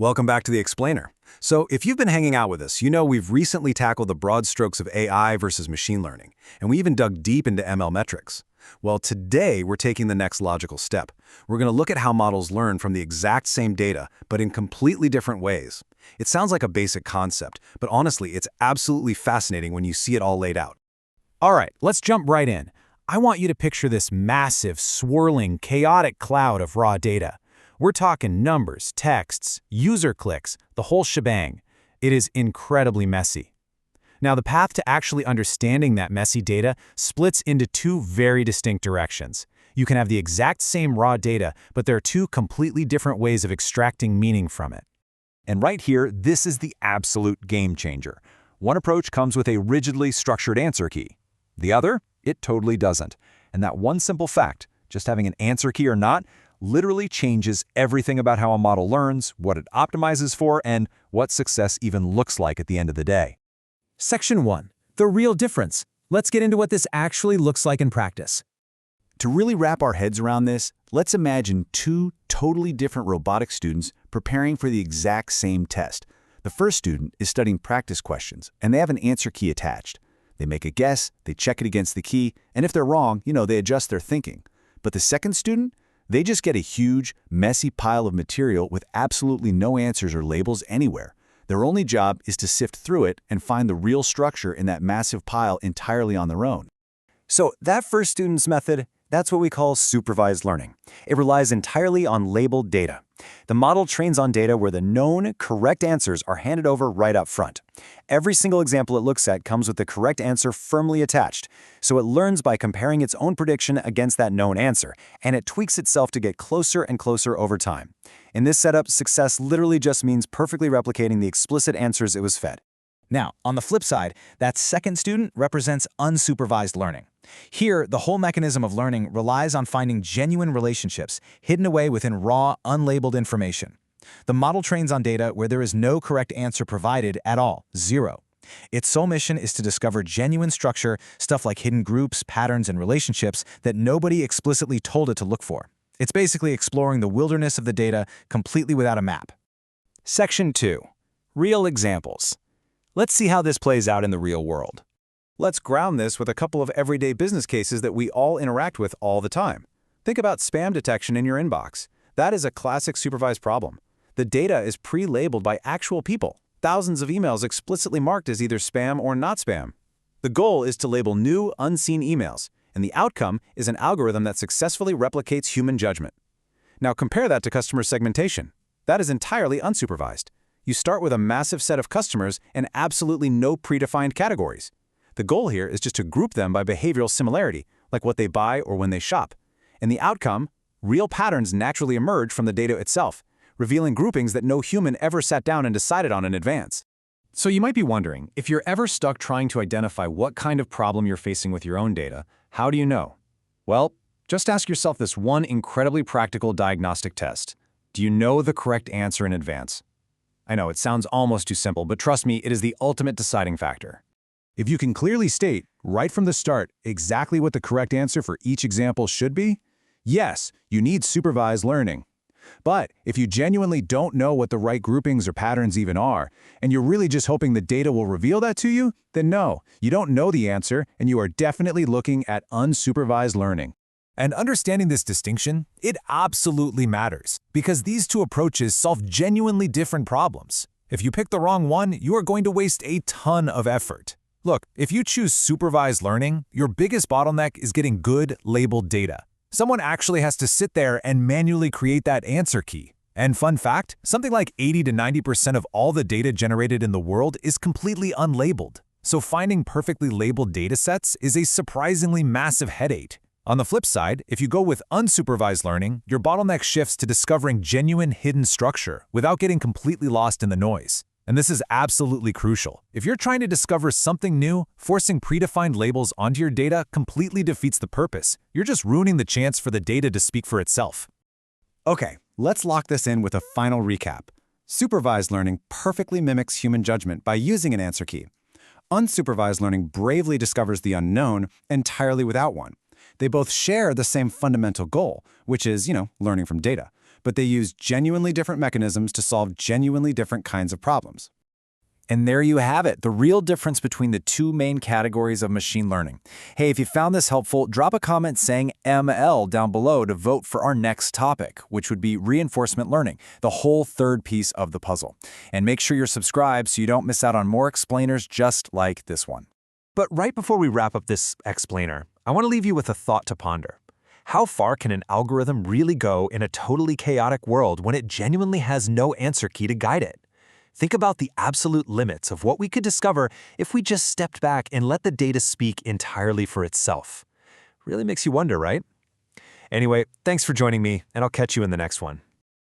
Welcome back to The Explainer. So, if you've been hanging out with us, you know we've recently tackled the broad strokes of AI versus machine learning, and we even dug deep into ML metrics. Well, today we're taking the next logical step. We're going to look at how models learn from the exact same data, but in completely different ways. It sounds like a basic concept, but honestly, it's absolutely fascinating when you see it all laid out. All right, let's jump right in. I want you to picture this massive, swirling, chaotic cloud of raw data. We're talking numbers, texts, user clicks, the whole shebang. It is incredibly messy. Now, the path to actually understanding that messy data splits into two very distinct directions. You can have the exact same raw data, but there are two completely different ways of extracting meaning from it. And right here, this is the absolute game changer. One approach comes with a rigidly structured answer key. The other, it totally doesn't. And that one simple fact, just having an answer key or not, literally changes everything about how a model learns, what it optimizes for, and what success even looks like at the end of the day. Section 1. The real difference. Let's get into what this actually looks like in practice. To really wrap our heads around this, let's imagine two totally different robotics students preparing for the exact same test. The first student is studying practice questions, and they have an answer key attached. They make a guess, they check it against the key, and if they're wrong, they adjust their thinking. But the second student, they just get a huge, messy pile of material with absolutely no answers or labels anywhere. Their only job is to sift through it and find the real structure in that massive pile entirely on their own. So that first student's method, that's what we call supervised learning. It relies entirely on labeled data. The model trains on data where the known, correct answers are handed over right up front. Every single example it looks at comes with the correct answer firmly attached, so it learns by comparing its own prediction against that known answer, and it tweaks itself to get closer and closer over time. In this setup, success literally just means perfectly replicating the explicit answers it was fed. Now, on the flip side, that second student represents unsupervised learning. Here, the whole mechanism of learning relies on finding genuine relationships hidden away within raw, unlabeled information. The model trains on data where there is no correct answer provided at all, zero. Its sole mission is to discover genuine structure, stuff like hidden groups, patterns, and relationships that nobody explicitly told it to look for. It's basically exploring the wilderness of the data completely without a map. Section 2. Real examples. Let's see how this plays out in the real world. Let's ground this with a couple of everyday business cases that we all interact with all the time. Think about spam detection in your inbox. That is a classic supervised problem. The data is pre-labeled by actual people. Thousands of emails explicitly marked as either spam or not spam. The goal is to label new, unseen emails, and the outcome is an algorithm that successfully replicates human judgment. Now compare that to customer segmentation. That is entirely unsupervised. You start with a massive set of customers and absolutely no predefined categories. The goal here is just to group them by behavioral similarity, like what they buy or when they shop. And the outcome, real patterns naturally emerge from the data itself, revealing groupings that no human ever sat down and decided on in advance. So you might be wondering, if you're ever stuck trying to identify what kind of problem you're facing with your own data, how do you know? Well, just ask yourself this one incredibly practical diagnostic test. Do you know the correct answer in advance? I know it sounds almost too simple, but trust me, it is the ultimate deciding factor. If you can clearly state, right from the start, exactly what the correct answer for each example should be, yes, you need supervised learning. But if you genuinely don't know what the right groupings or patterns even are, and you're really just hoping the data will reveal that to you, then no, you don't know the answer, and you are definitely looking at unsupervised learning. And understanding this distinction, it absolutely matters, because these two approaches solve genuinely different problems. If you pick the wrong one, you are going to waste a ton of effort. Look, if you choose supervised learning, your biggest bottleneck is getting good labeled data. Someone actually has to sit there and manually create that answer key. And fun fact, something like 80 to 90% of all the data generated in the world is completely unlabeled. So finding perfectly labeled datasets is a surprisingly massive headache. On the flip side, if you go with unsupervised learning, your bottleneck shifts to discovering genuine hidden structure without getting completely lost in the noise. And this is absolutely crucial. If you're trying to discover something new, forcing predefined labels onto your data completely defeats the purpose. You're just ruining the chance for the data to speak for itself. Okay, let's lock this in with a final recap. Supervised learning perfectly mimics human judgment by using an answer key. Unsupervised learning bravely discovers the unknown entirely without one. They both share the same fundamental goal, which is, learning from data. but they use genuinely different mechanisms to solve genuinely different kinds of problems. And there you have it, the real difference between the two main categories of machine learning. Hey, if you found this helpful, drop a comment saying ML down below to vote for our next topic, which would be reinforcement learning, the whole third piece of the puzzle. And make sure you're subscribed so you don't miss out on more explainers just like this one. But right before we wrap up this explainer, I want to leave you with a thought to ponder. How far can an algorithm really go in a totally chaotic world when it genuinely has no answer key to guide it? Think about the absolute limits of what we could discover if we just stepped back and let the data speak entirely for itself. Really makes you wonder, right? Anyway, thanks for joining me, and I'll catch you in the next one.